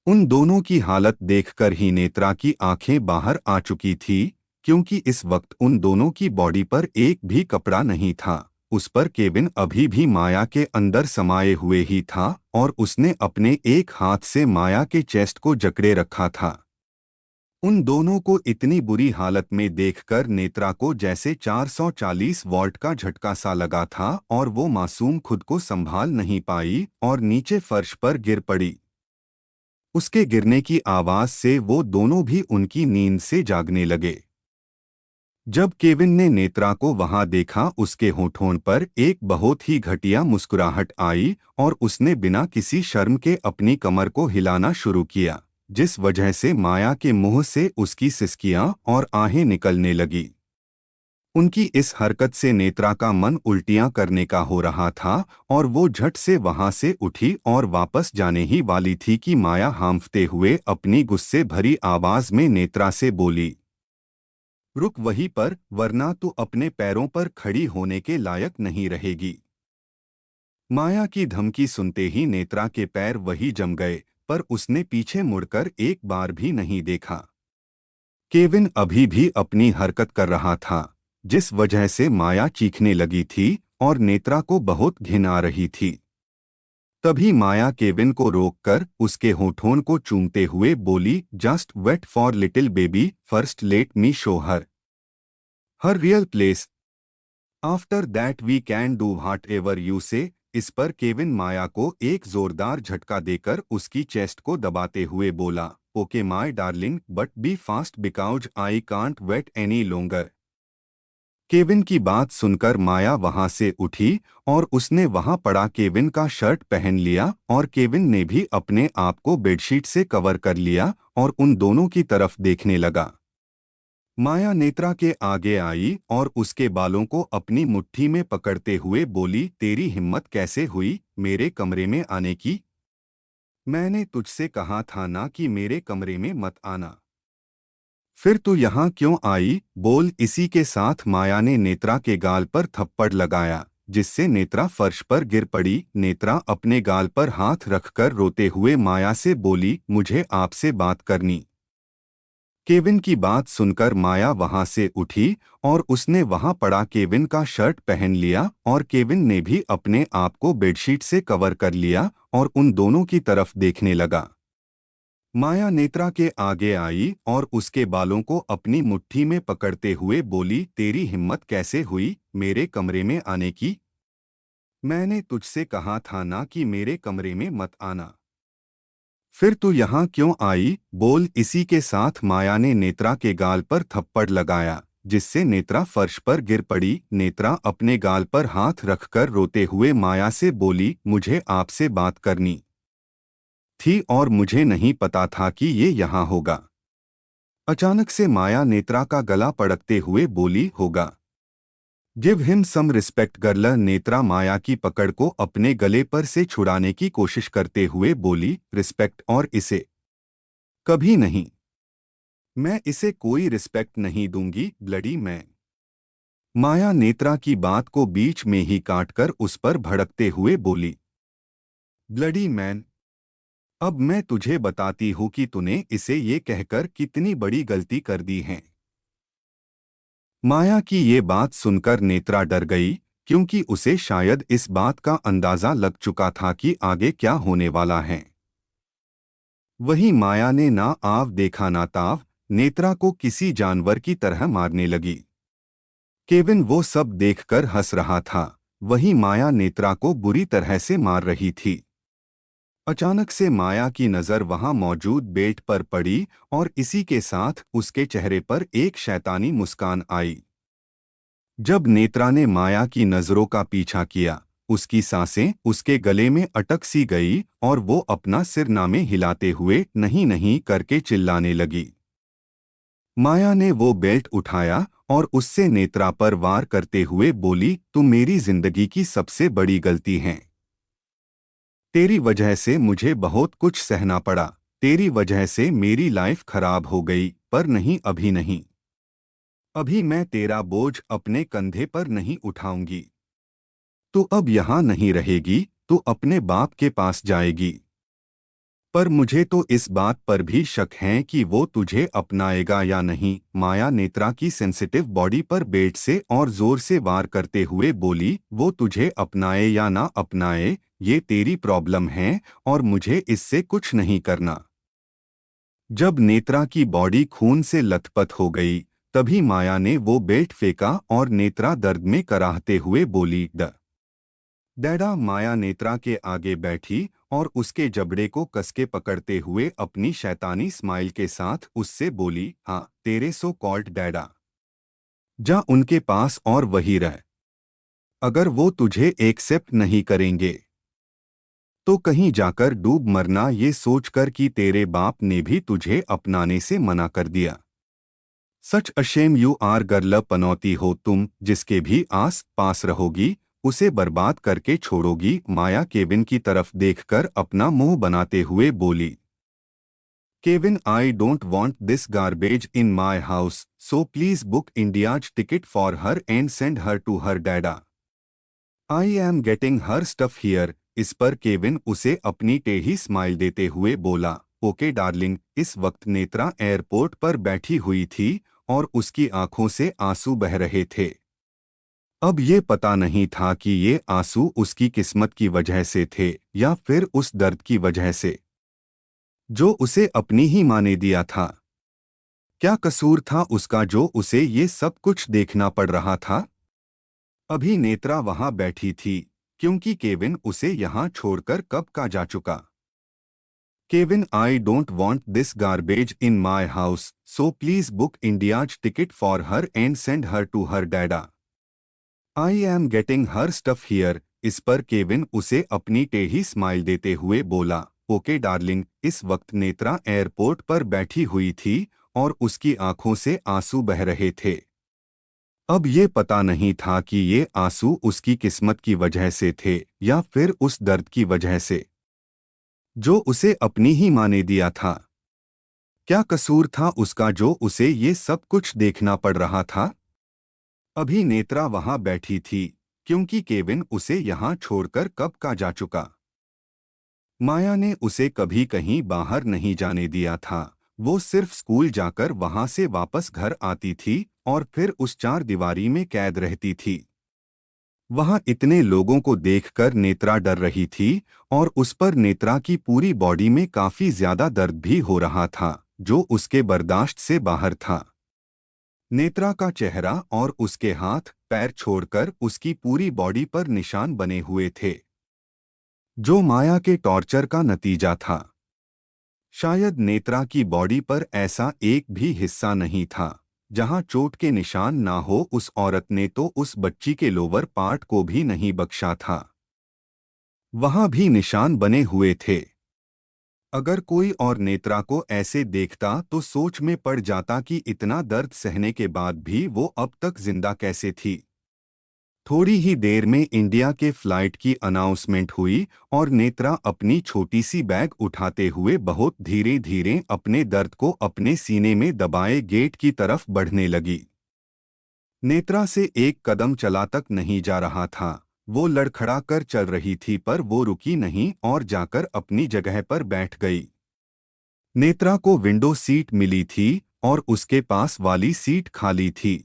उन दोनों की हालत देखकर ही नेत्रा की आंखें बाहर आ चुकी थी, क्योंकि इस वक्त उन दोनों की बॉडी पर एक भी कपड़ा नहीं था। उस पर केविन अभी भी माया के अंदर समाये हुए ही था और उसने अपने एक हाथ से माया के चेस्ट को जकड़े रखा था। उन दोनों को इतनी बुरी हालत में देखकर नेत्रा को जैसे 440 वॉल्ट का झटका सा लगा था और वो मासूम खुद को संभाल नहीं पाई और नीचे फर्श पर गिर पड़ी। उसके गिरने की आवाज से वो दोनों भी उनकी नींद से जागने लगे। जब केविन ने नेत्रा को वहां देखा, उसके होठों पर एक बहुत ही घटिया मुस्कुराहट आई और उसने बिना किसी शर्म के अपनी कमर को हिलाना शुरू किया, जिस वजह से माया के मुंह से उसकी सिसकियां और आहें निकलने लगी। उनकी इस हरकत से नेत्रा का मन उल्टियां करने का हो रहा था और वो झट से वहां से उठी और वापस जाने ही वाली थी कि माया हांफते हुए अपनी गुस्से भरी आवाज में नेत्रा से बोली, रुक वहीं पर, वरना तू अपने पैरों पर खड़ी होने के लायक नहीं रहेगी। माया की धमकी सुनते ही नेत्रा के पैर वही जम गए, पर उसने पीछे मुड़कर एक बार भी नहीं देखा। केविन अभी भी अपनी हरकत कर रहा था, जिस वजह से माया चीखने लगी थी और नेत्रा को बहुत घिन आ रही थी। तभी माया केविन को रोककर उसके होठों को चूमते हुए बोली, just wait for little baby, first let me show her real place, after that we can do whatever you say. इस पर केविन माया को एक जोरदार झटका देकर उसकी चेस्ट को दबाते हुए बोला, okay my darling, but be fast because I can't wait any longer. Kevin की बात सुनकर माया वहां से उठी और उसने वहां पड़ा केविन का शर्ट पहन लिया और केविन ने भी अपने आप को बेडशीट से कवर कर लिया और उन दोनों की तरफ देखने लगा। माया नेत्रा के आगे आई और उसके बालों को अपनी मुट्ठी में पकड़ते हुए बोली, तेरी हिम्मत कैसे हुई मेरे कमरे में आने की? मैंने तुझसे कहा था ना कि मेरे कमरे में मत आना। फिर तू यहाँ क्यों आई? बोल। इसी के साथ माया ने नेत्रा के गाल पर थप्पड़ लगाया, जिससे नेत्रा फर्श पर गिर पड़ी। नेत्रा अपने गाल पर हाथ रखकर रोते हुए माया से बोली, मुझे आपसे बात करनी। केविन की बात सुनकर माया वहां से उठी और उसने वहां पड़ा केविन का शर्ट पहन लिया और केविन ने भी अपने आप को बेडशीट से कवर कर लिया और उन दोनों की तरफ देखने लगा। माया नेत्रा के आगे आई और उसके बालों को अपनी मुट्ठी में पकड़ते हुए बोली, तेरी हिम्मत कैसे हुई मेरे कमरे में आने की? मैंने तुझसे कहा था ना कि मेरे कमरे में मत आना। फिर तू यहाँ क्यों आई? बोल। इसी के साथ माया ने नेत्रा के गाल पर थप्पड़ लगाया, जिससे नेत्रा फर्श पर गिर पड़ी। नेत्रा अपने गाल पर हाथ रखकर रोते हुए माया से बोली, मुझे आपसे बात करनी थी और मुझे नहीं पता था कि ये यहाँ होगा। अचानक से माया नेत्रा का गला पड़कते हुए बोली, होगा। Give him some respect girl. Netra Maya की पकड़ को अपने गले पर से छुड़ाने की कोशिश करते हुए बोली, रिस्पेक्ट? और इसे कभी नहीं। मैं इसे कोई रिस्पेक्ट नहीं दूंगी, ब्लडी मैं। माया नेत्रा की बात को बीच में ही काटकर उस पर भड़कते हुए बोली, ब्लडी मैन, अब मैं तुझे बताती हूँ कि तूने इसे ये कहकर कितनी बड़ी गलती कर दी है। माया की ये बात सुनकर नेत्रा डर गई, क्योंकि उसे शायद इस बात का अंदाजा लग चुका था कि आगे क्या होने वाला है। वहीं माया ने ना आव देखा ना ताव, नेत्रा को किसी जानवर की तरह मारने लगी। केविन वो सब देखकर हंस रहा था, वहीं माया नेत्रा को बुरी तरह से मार रही थी। अचानक से माया की नज़र वहां मौजूद बेड पर पड़ी और इसी के साथ उसके चेहरे पर एक शैतानी मुस्कान आई। जब नेत्रा ने माया की नज़रों का पीछा किया, उसकी सांसें उसके गले में अटक सी गई और वो अपना सिरनामे हिलाते हुए नहीं नहीं करके चिल्लाने लगी। माया ने वो बेल्ट उठाया और उससे नेत्रा पर वार करते हुए बोली, तुम मेरी जिंदगी की सबसे बड़ी गलती हैं। तेरी वजह से मुझे बहुत कुछ सहना पड़ा, तेरी वजह से मेरी लाइफ खराब हो गई, पर नहीं, अभी नहीं। अभी मैं तेरा बोझ अपने कंधे पर नहीं उठाऊंगी। तू अब यहाँ नहीं रहेगी, तू अपने बाप के पास जाएगी। पर मुझे तो इस बात पर भी शक है कि वो तुझे अपनाएगा या नहीं। माया नेत्रा की सेंसिटिव बॉडी पर बेल्ट से और जोर से वार करते हुए बोली, वो तुझे अपनाए या ना अपनाए, ये तेरी प्रॉब्लम है और मुझे इससे कुछ नहीं करना। जब नेत्रा की बॉडी खून से लथपथ हो गई, तभी माया ने वो बेल्ट फेंका और नेत्रा दर्द में कराहते हुए बोली, डैडा। माया नेत्रा के आगे बैठी और उसके जबड़े को कसके पकड़ते हुए अपनी शैतानी स्माइल के साथ उससे बोली, हाँ तेरे सो कॉल्ड डैडा, जा उनके पास और वही रह। अगर वो तुझे एक्सेप्ट नहीं करेंगे तो कहीं जाकर डूब मरना, ये सोचकर कि तेरे बाप ने भी तुझे अपनाने से मना कर दिया। सच अशेम यू आर गर्ल, पनौती हो तुम, जिसके भी आस पास रहोगी उसे बर्बाद करके छोड़ोगी। माया केविन की तरफ देखकर अपना मुंह बनाते हुए बोली, Kevin I don't want this garbage in my house, so please book India's ticket for her and send her to her dada. I am getting her stuff here. इस पर केविन उसे अपनी टेढ़ी स्माइल देते हुए बोला, ओके डार्लिंग। इस वक्त नेत्रा एयरपोर्ट पर बैठी हुई थी और उसकी आंखों से आंसू बह रहे थे। अब ये पता नहीं था कि ये आंसू उसकी किस्मत की वजह से थे या फिर उस दर्द की वजह से जो उसे अपनी ही माँ ने दिया था। क्या कसूर था उसका जो उसे ये सब कुछ देखना पड़ रहा था? अभी नेत्रा वहां बैठी थी क्योंकि केविन उसे यहां छोड़कर कब का जा चुका। Kevin I don't want this garbage in my house, so please book India's ticket for her and send her to her dada. I am getting her stuff here. इस पर केविन उसे अपनी टेढ़ी स्माइल देते हुए बोला, ओके डार्लिंग। इस वक्त नेत्रा एयरपोर्ट पर बैठी हुई थी और उसकी आंखों से आंसू बह रहे थे। अब ये पता नहीं था कि ये आंसू उसकी किस्मत की वजह से थे या फिर उस दर्द की वजह से जो उसे अपनी ही माँ ने दिया था। क्या कसूर था उसका जो उसे ये सब कुछ देखना पड़ रहा था? अभी नेत्रा वहां बैठी थी क्योंकि केविन उसे यहां छोड़कर कब का जा चुका। माया ने उसे कभी कहीं बाहर नहीं जाने दिया था। वो सिर्फ स्कूल जाकर वहां से वापस घर आती थी और फिर उस चार दीवारी में कैद रहती थी। वहां इतने लोगों को देखकर नेत्रा डर रही थी और उस पर नेत्रा की पूरी बॉडी में काफी ज्यादा दर्द भी हो रहा था जो उसके बर्दाश्त से बाहर था। नेत्रा का चेहरा और उसके हाथ पैर छोड़कर उसकी पूरी बॉडी पर निशान बने हुए थे जो माया के टॉर्चर का नतीजा था। शायद नेत्रा की बॉडी पर ऐसा एक भी हिस्सा नहीं था जहां चोट के निशान ना हो। उस औरत ने तो उस बच्ची के लोअर पार्ट को भी नहीं बख्शा था, वहां भी निशान बने हुए थे। अगर कोई और नेत्रा को ऐसे देखता तो सोच में पड़ जाता कि इतना दर्द सहने के बाद भी वो अब तक जिंदा कैसे थी। थोड़ी ही देर में इंडिया के फ्लाइट की अनाउंसमेंट हुई और नेत्रा अपनी छोटी सी बैग उठाते हुए बहुत धीरे धीरे अपने दर्द को अपने सीने में दबाए गेट की तरफ बढ़ने लगी। नेत्रा से एक कदम चला तक नहीं जा रहा था। वो लड़खड़ा कर चल रही थी पर वो रुकी नहीं और जाकर अपनी जगह पर बैठ गई। नेत्रा को विंडो सीट मिली थी और उसके पास वाली सीट खाली थी।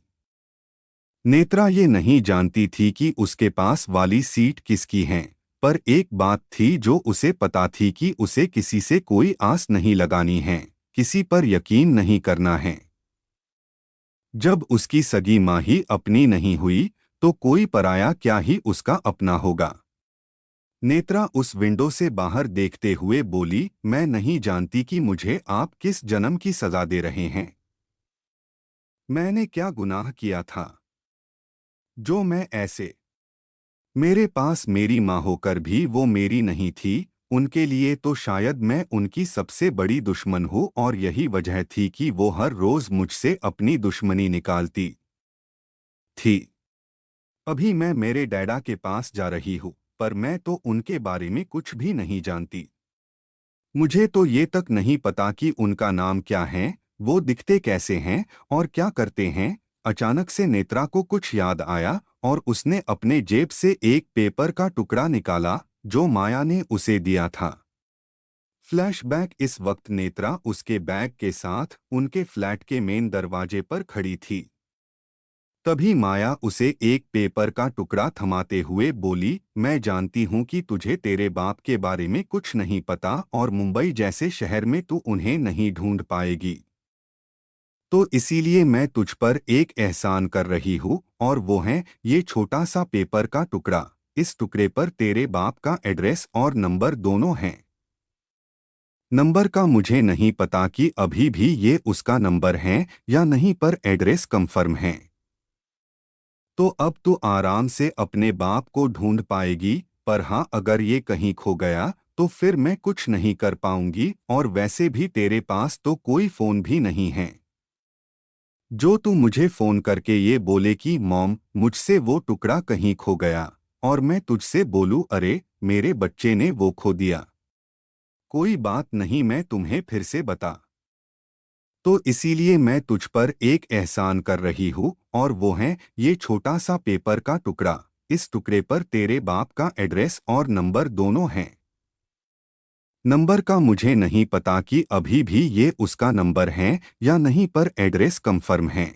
नेत्रा ये नहीं जानती थी कि उसके पास वाली सीट किसकी है, पर एक बात थी जो उसे पता थी कि उसे किसी से कोई आस नहीं लगानी है, किसी पर यकीन नहीं करना है। जब उसकी सगी माँ ही अपनी नहीं हुई तो कोई पराया क्या ही उसका अपना होगा। नेत्रा उस विंडो से बाहर देखते हुए बोली, मैं नहीं जानती कि मुझे आप किस जन्म की सजा दे रहे हैं। मैंने क्या गुनाह किया था जो मैं ऐसे। मेरे पास मेरी माँ होकर भी वो मेरी नहीं थी। उनके लिए तो शायद मैं उनकी सबसे बड़ी दुश्मन हूँ और यही वजह थी कि वो हर रोज मुझसे अपनी दुश्मनी निकालती थी। अभी मैं मेरे डैडा के पास जा रही हूँ पर मैं तो उनके बारे में कुछ भी नहीं जानती। मुझे तो ये तक नहीं पता कि उनका नाम क्या है, वो दिखते कैसे हैं और क्या करते हैं। अचानक से नेत्रा को कुछ याद आया और उसने अपने जेब से एक पेपर का टुकड़ा निकाला जो माया ने उसे दिया था। फ्लैशबैक। इस वक्त नेत्रा उसके बैग के साथ उनके फ्लैट के मेन दरवाजे पर खड़ी थी। तभी माया उसे एक पेपर का टुकड़ा थमाते हुए बोली, मैं जानती हूँ कि तुझे तेरे बाप के बारे में कुछ नहीं पता और मुंबई जैसे शहर में तू उन्हें नहीं ढूंढ पाएगी। तो इसीलिए मैं तुझ पर एक एहसान कर रही हूँ और वो है ये छोटा सा पेपर का टुकड़ा। इस टुकड़े पर तेरे बाप का एड्रेस और नंबर दोनों हैं। नंबर का मुझे नहीं पता कि अभी भी ये उसका नंबर है या नहीं, पर एड्रेस कंफर्म है। तो अब तू आराम से अपने बाप को ढूंढ पाएगी। पर हाँ, अगर ये कहीं खो गया तो फिर मैं कुछ नहीं कर पाऊंगी, और वैसे भी तेरे पास तो कोई फोन भी नहीं है जो तू मुझे फोन करके ये बोले कि मॉम मुझसे वो टुकड़ा कहीं खो गया, और मैं तुझसे बोलूं अरे मेरे बच्चे ने वो खो दिया। कोई बात नहीं, मैं तुम्हें फिर से बता। तो इसीलिए मैं तुझ पर एक एहसान कर रही हूँ और वो है ये छोटा सा पेपर का टुकड़ा। इस टुकड़े पर तेरे बाप का एड्रेस और नंबर दोनों हैं। नंबर का मुझे नहीं पता कि अभी भी ये उसका नंबर है या नहीं, पर एड्रेस कंफर्म है।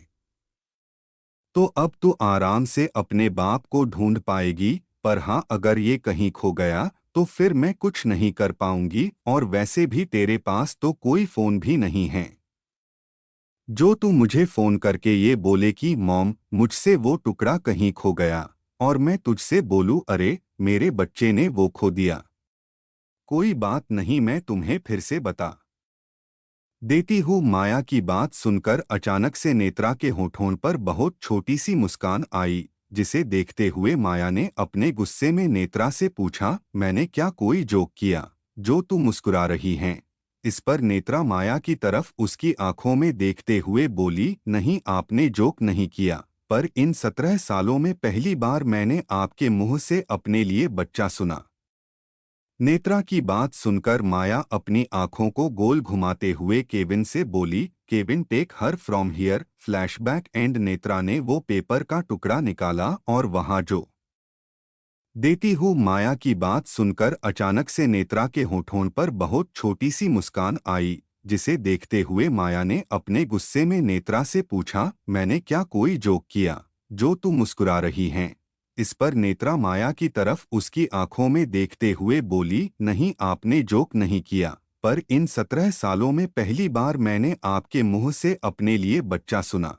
तो अब तू आराम से अपने बाप को ढूंढ पाएगी। पर हाँ, अगर ये कहीं खो गया तो फिर मैं कुछ नहीं कर पाऊंगी, और वैसे भी तेरे पास तो कोई फोन भी नहीं है जो तू मुझे फोन करके ये बोले कि मॉम मुझसे वो टुकड़ा कहीं खो गया, और मैं तुझसे बोलूं अरे मेरे बच्चे ने वो खो दिया। कोई बात नहीं, मैं तुम्हें फिर से बता देती हूँ। माया की बात सुनकर अचानक से नेत्रा के होठों पर बहुत छोटी सी मुस्कान आई, जिसे देखते हुए माया ने अपने गुस्से में नेत्रा से पूछा, मैंने क्या कोई जोक किया जो तू मुस्कुरा रही हैं? इस पर नेत्रा माया की तरफ उसकी आंखों में देखते हुए बोली, नहीं आपने जोक नहीं किया, पर इन 17 सालों में पहली बार मैंने आपके मुंह से अपने लिए बच्चा सुना। नेत्रा की बात सुनकर माया अपनी आंखों को गोल घुमाते हुए केविन से बोली, Kevin take her from here. Flashback and Netra ने वो पेपर का टुकड़ा निकाला और वहां जो देती हूँ। माया की बात सुनकर अचानक से नेत्रा के होठों पर बहुत छोटी सी मुस्कान आई, जिसे देखते हुए माया ने अपने गुस्से में नेत्रा से पूछा, मैंने क्या कोई जोक किया जो तू मुस्कुरा रही हैं? इस पर नेत्रा माया की तरफ उसकी आंखों में देखते हुए बोली, नहीं आपने जोक नहीं किया, पर इन 17 सालों में पहली बार मैंने आपके मुंह से अपने लिए बच्चा सुना।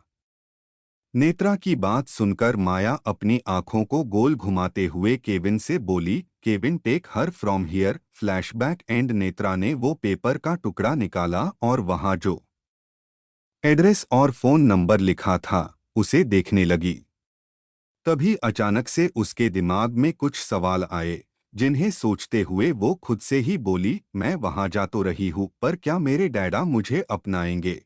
नेत्रा की बात सुनकर माया अपनी आंखों को गोल घुमाते हुए केविन से बोली, Kevin take her from here. Flashback and Netra ने वो पेपर का टुकड़ा निकाला और वहां जो एड्रेस और फोन नंबर लिखा था उसे देखने लगी। तभी अचानक से उसके दिमाग में कुछ सवाल आए, जिन्हें सोचते हुए वो खुद से ही बोली, मैं वहां जा तो रही हूँ, पर क्या मेरे डैडा मुझे अपनाएंगे?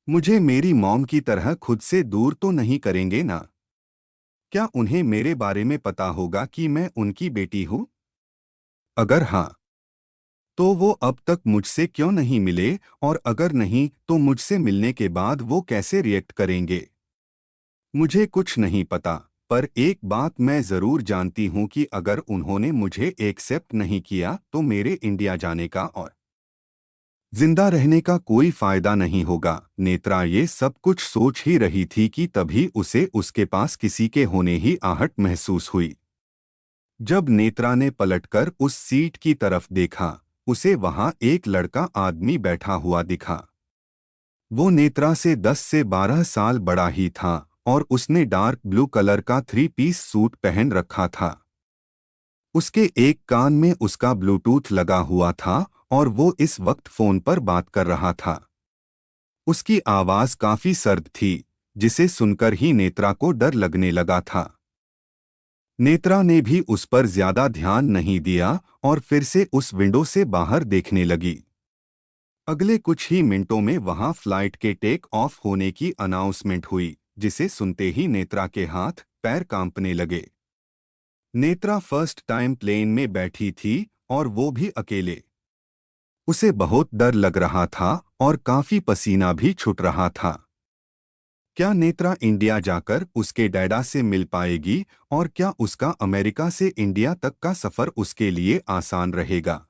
मुझे मेरी मॉम की तरह खुद से दूर तो नहीं करेंगे ना? क्या उन्हें मेरे बारे में पता होगा कि मैं उनकी बेटी हूँ? अगर हाँ, तो वो अब तक मुझसे क्यों नहीं मिले, और अगर नहीं तो मुझसे मिलने के बाद वो कैसे रिएक्ट करेंगे? मुझे कुछ नहीं पता, पर एक बात मैं जरूर जानती हूँ कि अगर उन्होंने मुझे एक्सेप्ट नहीं किया तो मेरे इंडिया जाने का और जिंदा रहने का कोई फायदा नहीं होगा। नेत्रा ये सब कुछ सोच ही रही थी कि तभी उसे उसके पास किसी के होने ही आहट महसूस हुई। जब नेत्रा ने पलटकर उस सीट की तरफ देखा, उसे वहां एक लड़का आदमी बैठा हुआ दिखा। वो नेत्रा से 10 से 12 साल बड़ा ही था, और उसने डार्क ब्लू कलर का 3 पीस सूट पहन रखा था। उसके एक कान में उसका ब्लूटूथ लगा हुआ था और वो इस वक्त फोन पर बात कर रहा था। उसकी आवाज काफी सर्द थी, जिसे सुनकर ही नेत्रा को डर लगने लगा था। नेत्रा ने भी उस पर ज्यादा ध्यान नहीं दिया और फिर से उस विंडो से बाहर देखने लगी। अगले कुछ ही मिनटों में वहां फ्लाइट के टेक ऑफ होने की अनाउंसमेंट हुई, जिसे सुनते ही नेत्रा के हाथ पैर कांपने लगे। नेत्रा फर्स्ट टाइम प्लेन में बैठी थी, और वो भी अकेले। उसे बहुत डर लग रहा था और काफी पसीना भी छूट रहा था। क्या नेत्रा इंडिया जाकर उसके डैडा से मिल पाएगी, और क्या उसका अमेरिका से इंडिया तक का सफर उसके लिए आसान रहेगा?